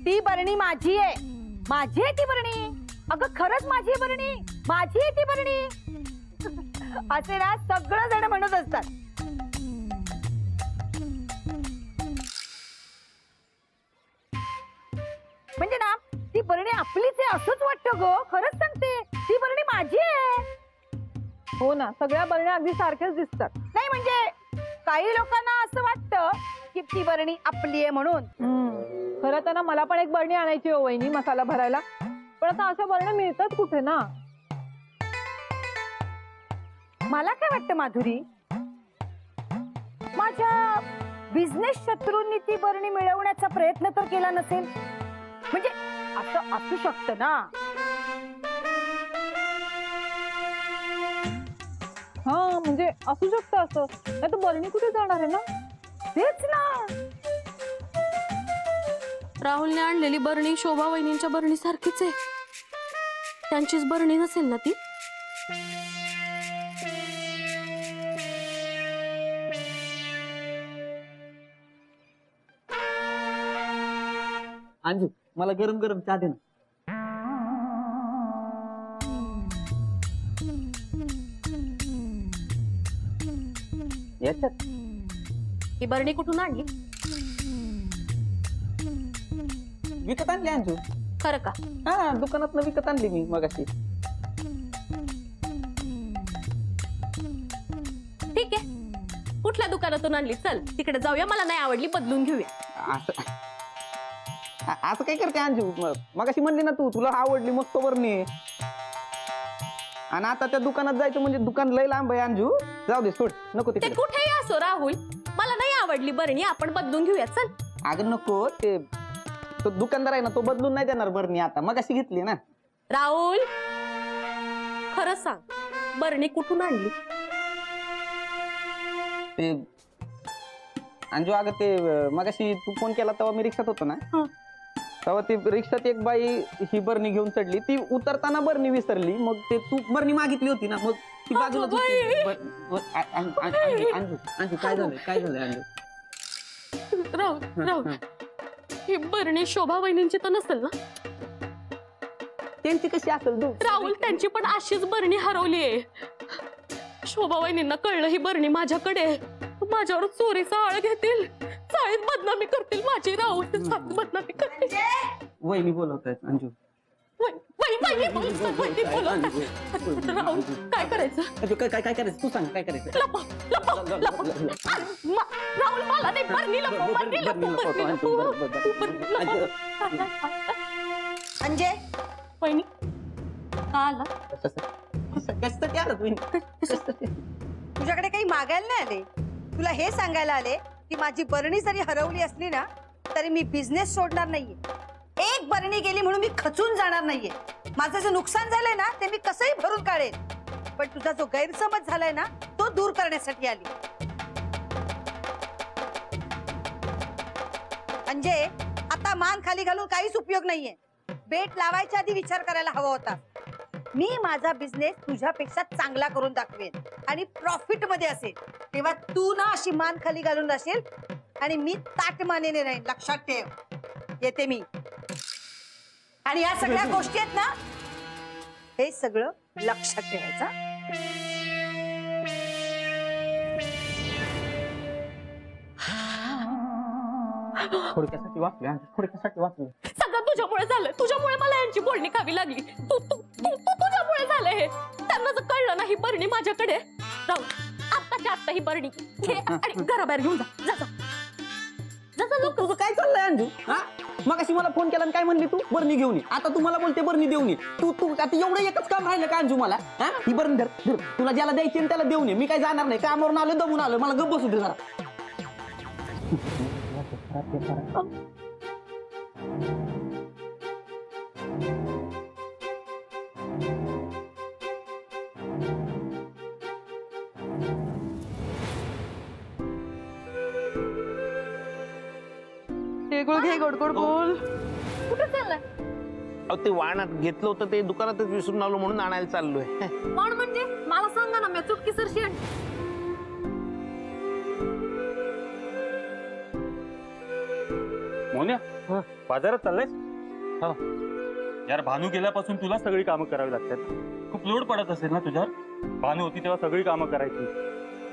ती बरणी माझी आहे, माझी आहे ती बरणी. अगं खरंच माझी आहे बरणी, माझी आहे ती बरणी. असे ना सगळं जण म्हणत असतात. म्हणजे ना ती बरणी आपलीच आहे असंच वाटतं ग. खरंच सांगते, ती बरणी माझी आहे. हो ना, सगळ्या बरण्या अगदी सारख्याच दिसतात. नाही म्हणजे काही लोकांना असं वाटतं की ती बरणी आपली आहे म्हणून. खरं तर ना मला पण एक बरणी आणायची हो वहिनी, मसाला भरायला. पण आता अशा बरण्या मिळतात कुठे ना. मला काय वाटतं माधुरी, माझ्या बिझनेस शत्रूंनी ती बरणी मिळवण्याचा प्रयत्न तर केला नसेल. म्हणजे असं असू शकतं ना. हा म्हणजे असू शकतं असं. नाही तर बरणी कुठे जाणार आहे ना. तेच ना. राहुलने आणलेली बरणी शोभा वहिनींच्या बरणी सारखीच आहे. त्यांचीच बरणी नसेल ना ती. अंजू मला गरम गरम चहा दे ना. याच्यात ही बरणी कुठून आणली? विकत आणली अंजू. खरं का? हा दुकानात विकत आणली मी मगाशी. ठीक आहे, कुठल्या दुकानातून आणली? चल तिकडे जाऊया, मला नाही आवडली बदलून घेऊया. असं काय करते अंजू? मगाशी म्हणली ना तू तुला आवडली मस्त बरणी. आणि आता त्या दुकानात जायचं म्हणजे दुकान लय लांब आहे अंजू. जाऊ दे सोड, नको ते तिकडे. कुठेही असो राहुल, मला नाही आवडली बरणी, आपण बदलून घेऊया. चल. अगं नको, ते तो दुकानदार आहे ना तो बदलून नाही देणार बरणी. आता मगाशी घेतली ना. राहुल खरं सांग, बरणी कुठून आणली? ते अंजू अगं ते मगाशी तू फोन केला तेव्हा मी रिक्षात होतो ना. तेव्हा ती रिक्षात एक बाई ही बरणी घेऊन चढली. ती उतरताना बरणी विसरली. मग ते तू बरणी मागितली होती ना, मग ती बाजूला अंजू अंजू काय झालं काय झालं अंजू? राहुल राहुल, ही बरणी शोभा वहिनींची तर नसेल ना? त्यांची कशी असेल तू? राहुल त्यांची पण अशीच बरणी हरवली आहे. शोभा वहिनींना कळलं ही बरणी माझ्याकडे, माझ्यावर चोरीचा आळ घेतील, चाळीत बदनामी करतील माझी. राहुल बदनामी करतील. वहिनी बोलवत आहेत अंजू. राहुल काय करायचं? काय काय करायचं तू सांग, काय करायचं? राहुल मला नाही, बरणी लपव, बरणी लपव. अंजय वहिनी का आला? कशासाठी आलं तुम्ही? तुझ्याकडे काही मागायला नाही आले, तुला हे सांगायला आले की माझी बरणी जरी हरवली असली ना तरी मी बिझनेस सोडणार नाहीये. एक बरणी गेली म्हणून मी खचून जाणार नाहीये. माझं जे नुकसान झालंय ना ते मी कसंही भरून काढेन. पण तुझा जो गैरसमज झालाय ना तो दूर करण्यासाठी आली. अंजय आता मान खाली घालून काहीच उपयोग नाहीये. बेट लावायच्या आधी विचार करायला हवा होता. मी माझा बिझनेस तुझ्यापेक्षा चांगला करून दाखवेन आणि प्रॉफिट मध्ये असेल. तेव्हा तू ना अशी मान खाली घालून राहशील आणि मी ताट मानेने राहीन. लक्षात ठेव. येते मी. आणि या सगळ्या गोष्टी आहेत ना, हे सगळं लक्षात ठेवायचं. थोडक्यासाठी वाचलं, थोडक्यासाठी वाचलं. सगळं तुझ्यामुळे झालं. तुझ्यामुळे मला यांची बोलणी खावी लागली. तुझ्यामुळे झालं हे. त्यांना जर कळलं ना ही बरणी माझ्याकडे, राहू आत्ताच्या आत्ता ही बरणी घे आणि घराबाहेर घेऊन जा. तुझं काय चाललंय अंजू? हा मगाशी मला फोन केला आणि काय म्हणली तू? बरणी घेऊन ये. आता तू मला बोलते बरणी देऊन ये. तू आता एवढं एकच काम राहिलं का अंजू मला? हा ही बरणी धर, तुला ज्याला द्यायची त्याला देऊन ये. मी काय जाणार नाही. कामावरून आलो, दमून आलो, मला गप्प बसू दे जरा. घे गोड गोड बोल. कुठे चाललाय? ते वाणात घेतलं होतं ते दुकानातच विसरून आलो म्हणून आणायला चाललोय. कोण म्हणजे? मला सांगा ना, मी चुटकी सरशी. मोन्या बाजारात चाललायस? हा यार, भानू गेल्यापासून तुला सगळी कामं करावी लागतात. खूप लोड पडत असेल ना तुझ्यावर. भानू होती तेव्हा सगळी कामं करायची,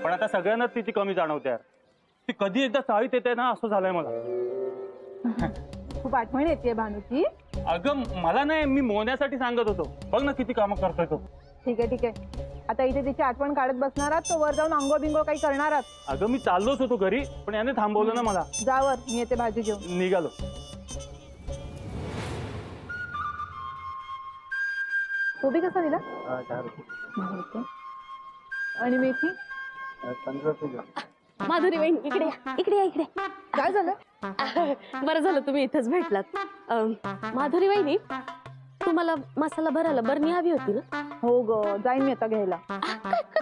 पण आता सगळ्यांनाच तिची कमी जाणवते यार. ती कधी एकदा चाळीत येते ना, असं झालंय मला. खूप आठवण येते भानूची. अगं मला नाही, मी मोन्यासाठी सांगत होतो. बघ ना किती कामं करतोय तो. ठीक आहे ठीक आहे, आता इथे तिची आठवण काढत बसणार आहात तो वर जाऊन अंगो बिंगो काही करणार आहात? अगं मी चाललोच होतो घरी, पण याने थांबवलं ना मला. जावर, मी येते भाजी घेऊन. निघालो. कोबी कसा दिला? 4 रुपये. आणि मेथी? 15 रुपये. माधुरी वहिनी इकडे या, इकडे या, इकडे. काय झालं? बरं झालं तुम्ही इथेच भेटलात. माधुरी वहिनी, तुम्हाला मसाला भरायला बरणी हवी होती ना? हो ग, जाईन मी आता घ्यायला.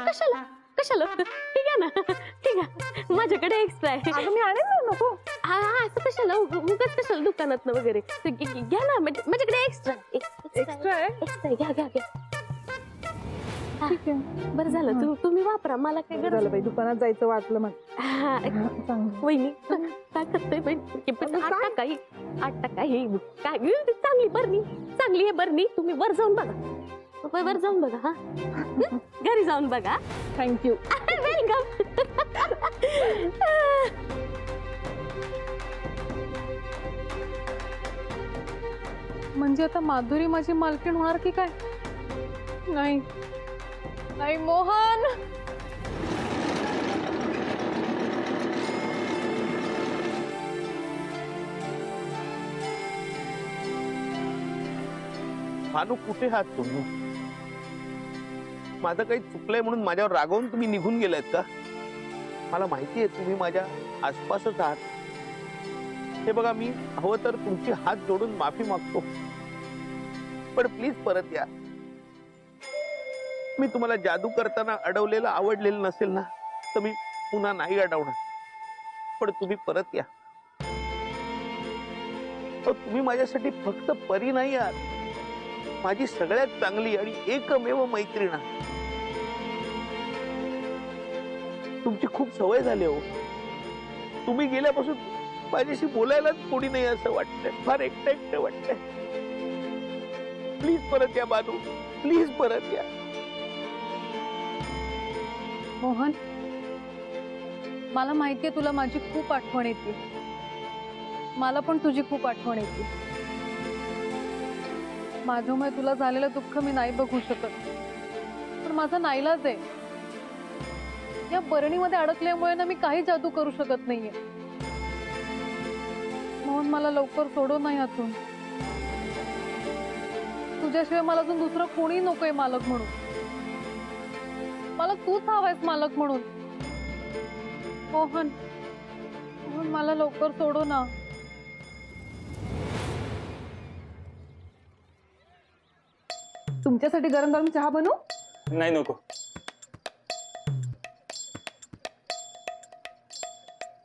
कशाला कशाला? ठीक आहे ना, ठीक आहे, माझ्याकडे एक्स्ट्रा आहे. अगं मी आणेन ना, नको. हा असं कशाला, उगाच कशाला दुकानात वगैरे. घ्या ना, माझ्याकडे एक्स्ट्रा एक्स्ट्रा आहे? एक्स्ट्रा घ्या घ्या घ्या. ठीक आहे, बरं झालं तुम्ही वापरा, मला काय गरज झालं बाई, दुकानात जायचं वाटलं मला. हा, सांग. वहिनी काय करते बहिणी? 8 टक्का ही, 8 टक्का ही काय चांगली बरणी, चांगली आहे बरणी. तुम्ही वर जाऊन बघा, वर जाऊन बघा. हा घरी जाऊन बघा. थँक्यू. वेलकम. म्हणजे आता माधुरी माझी मालकीण होणार की काय? नाही नाही मोहन. भानू कुठे आहात तुम्ही? माझं काही चुकलंय म्हणून माझ्यावर रागावून तुम्ही निघून गेलात का? मला माहिती आहे तुम्ही माझ्या आसपासच आहात. हे बघा, मी हवं तर तुमची हात जोडून माफी मागतो, पण प्लीज परत या. मी तुम्हाला जादू करताना अडवलेलं आवडलेलं नसेल ना, तर मी पुन्हा नाही अडवणार, पण तुम्ही परत या. तुम्ही माझ्यासाठी फक्त परी नाही आहात, माझी सगळ्यात चांगली आणि एकमेव मैत्रीण आहे. तुमची खूप सवय झाली हो. तुम्ही गेल्यापासून माझ्याशी बोलायलाच कोणी नाही असं वाटतंय. फार एकटं एकटं वाटतंय. प्लीज परत या बानू, प्लीज परत या. मोहन, मला माहितीये तुला माझी खूप आठवण येते. मला पण तुझी खूप आठवण येते. माझ्यामुळे तुला झालेलं दुःख मी नाही बघू शकत, पण माझा नाईलाज आहे. या बरणीमध्ये अडकल्यामुळे ना मी काही जादू करू शकत नाहीये. म्हणून मला लवकर सोडव नाही यातून. तुझ्याशिवाय मला अजून दुसरं कोणी नकोय मालक म्हणून. मला तूच हवायस मालक म्हणून. मोहन, म्हणून मला लवकर सोडव ना. तुमच्यासाठी गरम गरम चहा बनवू? नाही नको.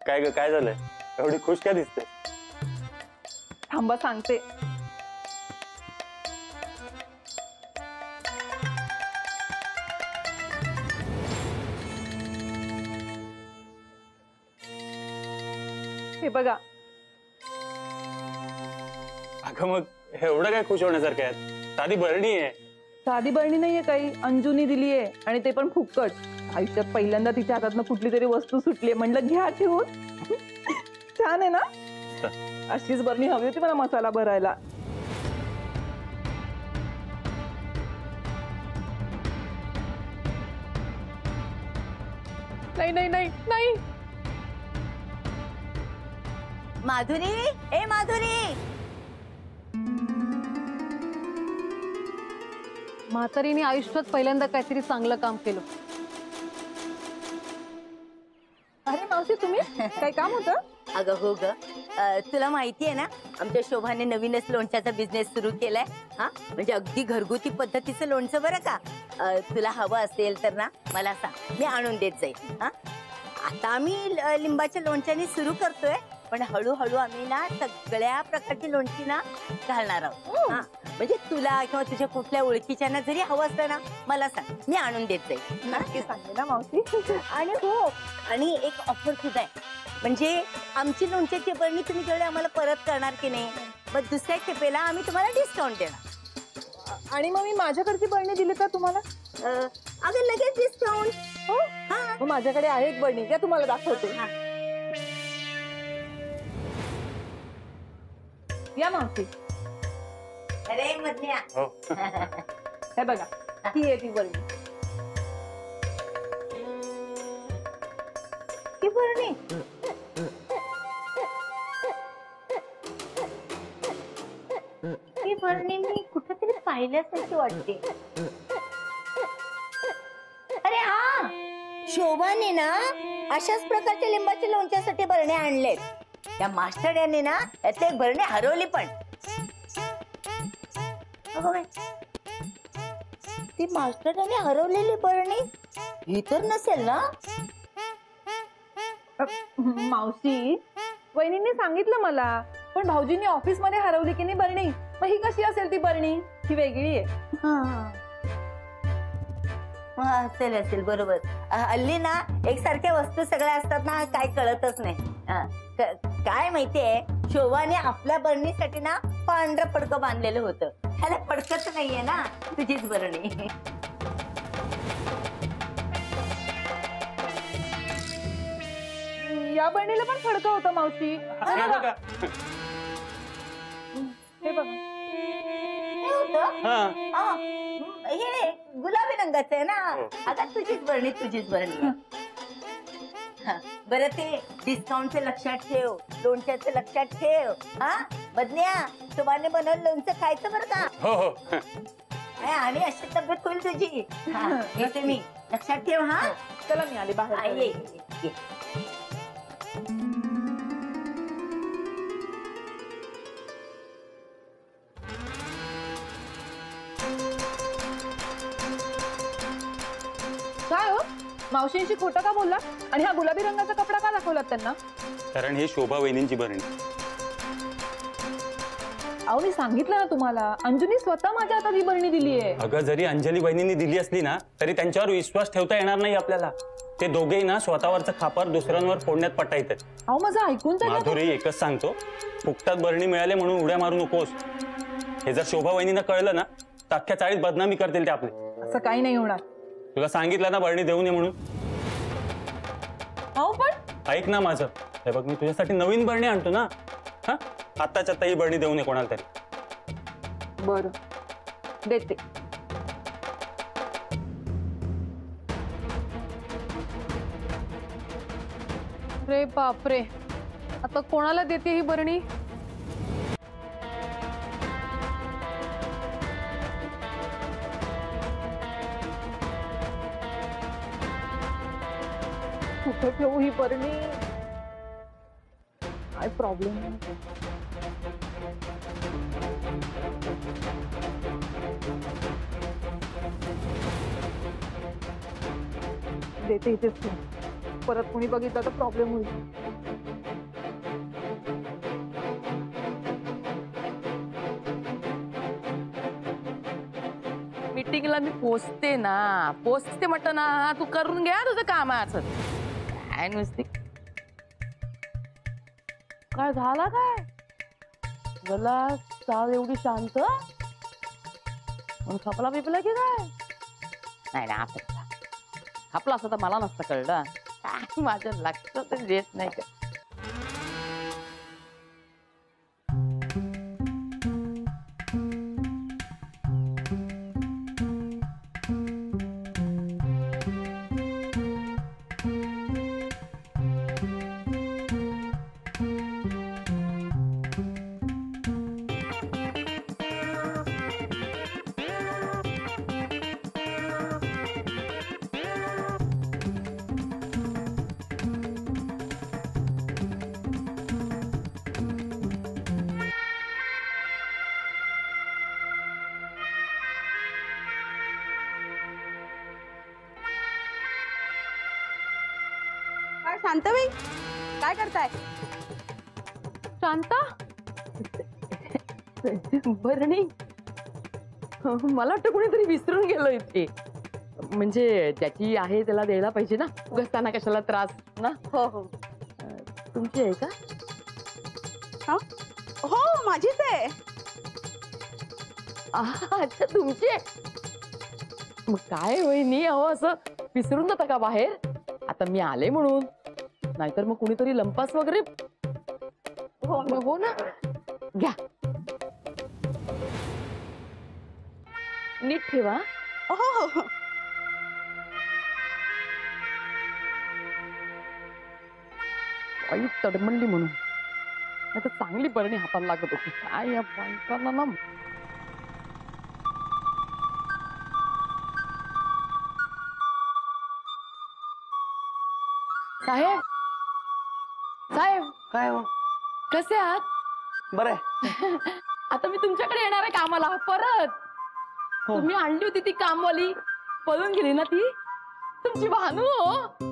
काय ग, काय झालंय? एवढी खुश काय दिसते? थांबा सांगते. हे बघा. अगं मग एवढं काय खुश होण्यासारखं आहे? साधी बरणी आहे. साधी बरणी नाहीये काही, अंजूनी दिली आहे, आणि ते पण फुकट. आयुष्यात पहिल्यांदा तिच्या हातातनं कुठली तरी वस्तू सुटली. म्हणलं घ्या ठेवून. छान आहे ना? अशीच बरणी हवी होती मला मसाला भरायला. नाही नाही नाही नाही. माधुरी, ए माधुरी. म्हातारीने आयुष्यात पहिल्यांदा काहीतरी चांगलं काम केलं. अरे मावशी, तुम्ही काय काम होतं? अगं हो ग, तुला माहिती आहे ना, आमच्या शोभाने नवीनच लोणच्याचा बिझनेस सुरू केलाय. हा म्हणजे अगदी घरगुती पद्धतीचं लोणचं बरं का. तुला हवं असेल तर ना मला सांग, मी आणून देत जाईल. हा आता आम्ही लिंबाच्या लोणच्याने सुरू करतोय, पण हळूहळू आम्ही ना सगळ्या प्रकारची लोणची ना घालणार आहोत. हा म्हणजे तुला किंवा तुझ्या कुठल्या ओळखीच्यांना जरी हवं असतं ना मला सांग, मी आणून देत जाईल. नक्की सांगते ना मावशी. आणि हो, आणि एक ऑफर सुद्धा आहे. म्हणजे आमची लोणच्याची बरणी तुम्ही जेवढे आम्हाला परत करणार की नाही, मग दुसऱ्या खेपेला आम्ही तुम्हाला डिस्काउंट देणार. आणि मग मी माझ्याकडची बरणी दिली का तुम्हाला? अगं लगेच डिस्काउंट. हो, मग माझ्याकडे आहे एक बरणी, त्या तुम्हाला दाखवते. हा. या मावशी, अरे मधल्या हो. हे बघा, ही आहे ती बरणी. ही बरणी ही बरणी मी कुठेतरी पाहिल्यासारखी वाटते. अरे हा, शोभाने ना अशाच प्रकारच्या लिंबाच्या लोणच्यासाठी बरणे आणलेत. त्या मास्टर यांनी ना त्यातली एक बरणी हरवली पण. अगं बाई, ती मास्टर यांनी हरवलेली बरणी ही तर नसेल ना? मावशी, वहिनींनी सांगितलं मला, पण भाऊजींनी ऑफिस मध्ये हरवली की नाही बरणी, मग ही कशी असेल ती बरणी? ही वेगळी आहे. असेल असेल, बरोबर. हल्ली ना एकसारख्या वस्तू सगळ्या असतात ना, काय कळतच नाही. काय माहितीये, शोभाने आपल्या बरणीसाठी ना पांढरं पडकं बांधलेलं होतं. ह्याला पडकच नाहीये ना, तुझीच बरणी. या बरणीला पण फडकं होतं मावशी. हे बघा. हे बघा. हे होतं? हा. हे गुलाबी रंगाचं आहे ना. हो. आता तुझीच बरणी. बरं, ते डिस्काउंटचं लक्षात ठेव, लोणच्याचं लक्षात ठेव. हा बदल्या, शोभाने बनवलं लोणचं खायचं बरं का. हो हो. आणि अशी तब्येत होईल तुझी. येते मी, लक्षात ठेव. हा, चला मी आले हा, बाहेर. ये, ये. काय हो, मावशींशी खोटं का बोलला? आणि हा गुलाबी रंगाचा कपडा का दाखवलात त्यांना? कारण ही शोभा वहिनींची बरणी. अहो, मी सांगितलं ना तुम्हाला, अंजुनी स्वतः माझ्या हातात ही बरणी दिली आहे. अगं, जरी अंजली वहिनींनी दिली असली ना, तरी त्यांच्यावर विश्वास ठेवता येणार नाही आपल्याला. ते दोघेही ना स्वतःवरचं खापर दुसऱ्यांवर फोडण्यात पटायचं. अहो, माझं ऐकून तर घ्या. माधुरी, एकच सांगतो, फुकटात बरणी मिळाले म्हणून उड्या मारू नकोस. हे जर शोभा वहिनींना कळलं ना, तर अख्ख्या चाळीत बदनामी करतील ते आपली. असं काही नाही होणार. तुला सांगितलं ना बरणी देऊ नये म्हणून. अहो, पण ऐक ना माझं, हे बघ, मी तुझ्यासाठी नवीन बरणी आणतो ना. हा, आत्ताच्या आता ही बरणी देऊ नये कोणाला तरी. बरं, देते. रे बापरे, आता कोणाला देते ही बरणी? कुठे ठेवू ही बरणी? काय प्रॉब्लेम? देते इथेच ठेव. परत कोणी बघितलं तर प्रॉब्लेम होईल. मीटिंगला मी पोचते म्हटलं ना, तू करून घ्या तुझं कामाचं. काय नुसती काय झाला? काय मला चाल एवढी शांत खपला बिपला की काय? नाही ना, खपला असं तर मला नसतं कळलं. माझ्या लक्षात देत नाही का. शांताबाई, काय करताय? शांता, बरणी मला वाटतं कोणीतरी विसरून गेलो इथे. म्हणजे ज्याची आहे त्याला द्यायला पाहिजे ना, उगाच त्यांना कशाला त्रास ना. हो हो. तुमची आहे का? हो माझीच आहे. अच्छा तुमची आहे. मग काय वहिनी अहो असं विसरून जाता का बाहेर? आता मी आले म्हणून, नाहीतर मग कुणीतरी लंपास वगैरे. हो ना, घ्या नीट ठेवा. हो आई तडमडली म्हणून, नाही तर चांगली बरणी हाताला लागत होती. काय या बायकांना ना. साहेब साहेब काय हो? कसे आहात? बरं आता मी तुमच्याकडे येणार आहे कामाला परत. हो. तुम्ही आणली होती ती कामवाली, पळून गेली ना ती तुमची भानू. हो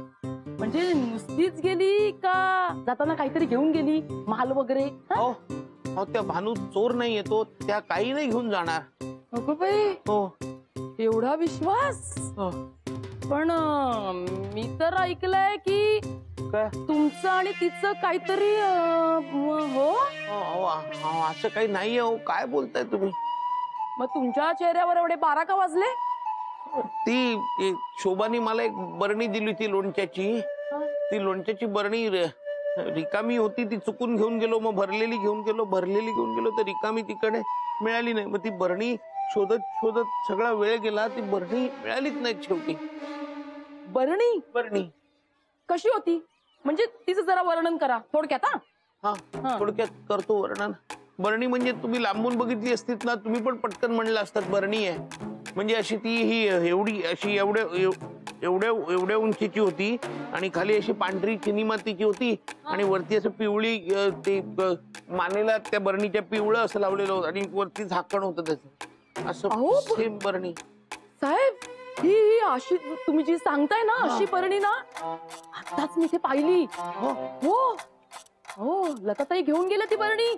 म्हणजे नुसतीच गेली का जाताना काहीतरी घेऊन गेली, माल वगैरे? हो हो, त्या भानू चोर नाही येतो, त्या काही नाही घेऊन जाणार. अगं बाई, हो एवढा विश्वास? हो. पण मी तर ऐकलंय की काय? तुमचं आणि तिचं काहीतरी हो. हो, हो, हो, असं काही नाही हो. काय बोलताय तुम्ही? मग तुमच्या चेहऱ्यावर एवढे 12 का वाजले? ती शोभानी मला एक बरणी दिली होती लोणच्याची. ती लोणच्याची बरणी रिकामी होती, ती चुकून घेऊन गेलो. मग भरलेली घेऊन गेलो तर रिकामी तिकडे मिळाली नाही. मग ती बरणी शोधत शोधत सगळा वेळ गेला, ती बरणी मिळालीच नाही शेवटी. बरणी कशी होती म्हणजे तिचं जरा वर्णन करा थोडक्यात. हा, थोडक्यात करतो वर्णन. बरणी म्हणजे तुम्ही लांबून बघितली असतीत ना, तुम्ही पण पटकन म्हणलं असतात बरणी आहे. म्हणजे अशी ती ही एवढी अशी एवढ्या उंचीची होती आणि खाली अशी पांढरी चिनी मातीची होती आणि वरती असं पिवळी ते मानेला त्या बरणीच्या पिवळं असं लावलेलं होतं आणि वरती झाकण होतं त्याचं. असं सेम बरणी. साहेब ही अशी तुम्ही जी सांगताय ना अशी बरणी ना आताच मी ते पाहिली. हो हो हो, लताताई घेऊन गेल्या ती बरणी.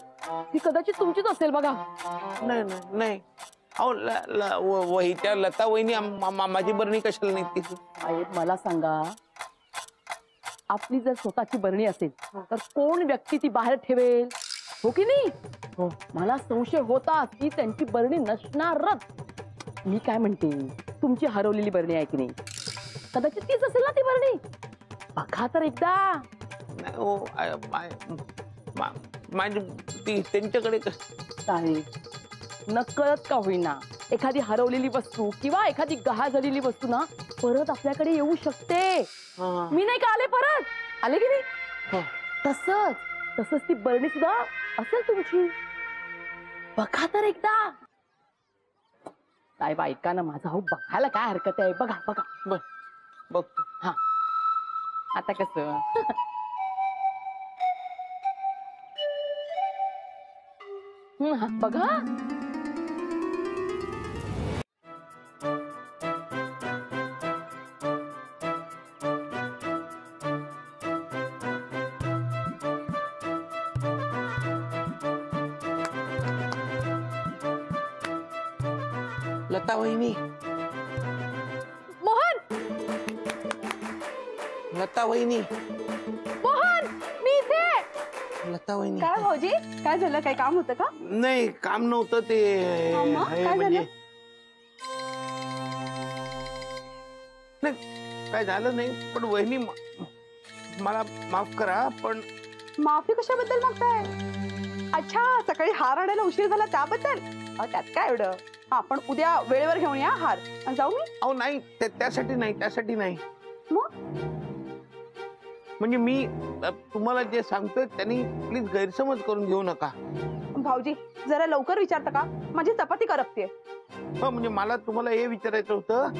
ती कदाचित तुमचीच असेल बघा. नाही नाही नाही. अहो त्या लता वहिनी माझी बरणी कशाला नाही ती? साहेब मला सांगा, आपली जर स्वतःची बरणी असेल तर कोण व्यक्ती ती बाहेर ठेवेल? हो की नाही? हो. मला संशय होता की त्यांची बरणी नसणारच. मी काय म्हणते, तुमची हरवलेली बरणी आहे की नाही, कदाचित तीच असेल ना ती बरणी. बघा तर एकदा. नाही हो, माझी ती त्यांच्याकडे साहेब नकळत का होईना एखादी हरवलेली वस्तू किंवा एखादी गहाळ झालेली वस्तू ना परत आपल्याकडे येऊ शकते. मी नाही का आले, परत आले की नाही? तसंच ती बरणी सुद्धा असेल तुमची. बघा तर एकदा. साहेब ऐका ना माझा, हो बघायला काय हरकत आहे? बघा बघा. बघ. हा आता कसं? बघा. लता वहिनी, मोहन, लता वहिनी, मोहन, मी इथे. लता वहिनी. काय भाऊजी, काय झालं? काय काम होतं का? नाही काम नव्हतं ते. मग काय म्हणजे झालं? नाही काय झालं नाही, पण वहिनी मला माफ करा. पण माफी कशाबद्दल मागताय? अच्छा, सकाळी हार आणायला उशीर झाला त्याबद्दल? त्यात काय एवढं. हा, पण उद्या वेळेवर घेऊन या हार. जाऊ मी? अहो नाही, त्यासाठी नाही. मग म्हणजे मी तुम्हाला जे सांगतोय त्यांनी प्लीज गैरसमज करून घेऊ नका. भाऊजी जरा लवकर विचारता का? माझी चपाती करपते. हो, म्हणजे मला तुम्हाला हे विचारायचं होतं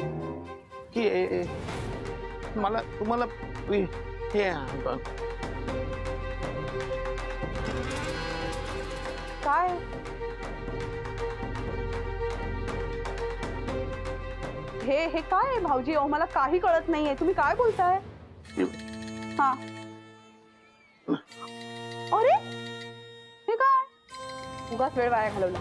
की मला तुम्हाला हे काय हे काय आहे भाऊजी? अहो मला काही कळत नाहीये, तुम्ही काय बोलताय? हा, अरे हे काय? उगाच वेळ वाया घालवला.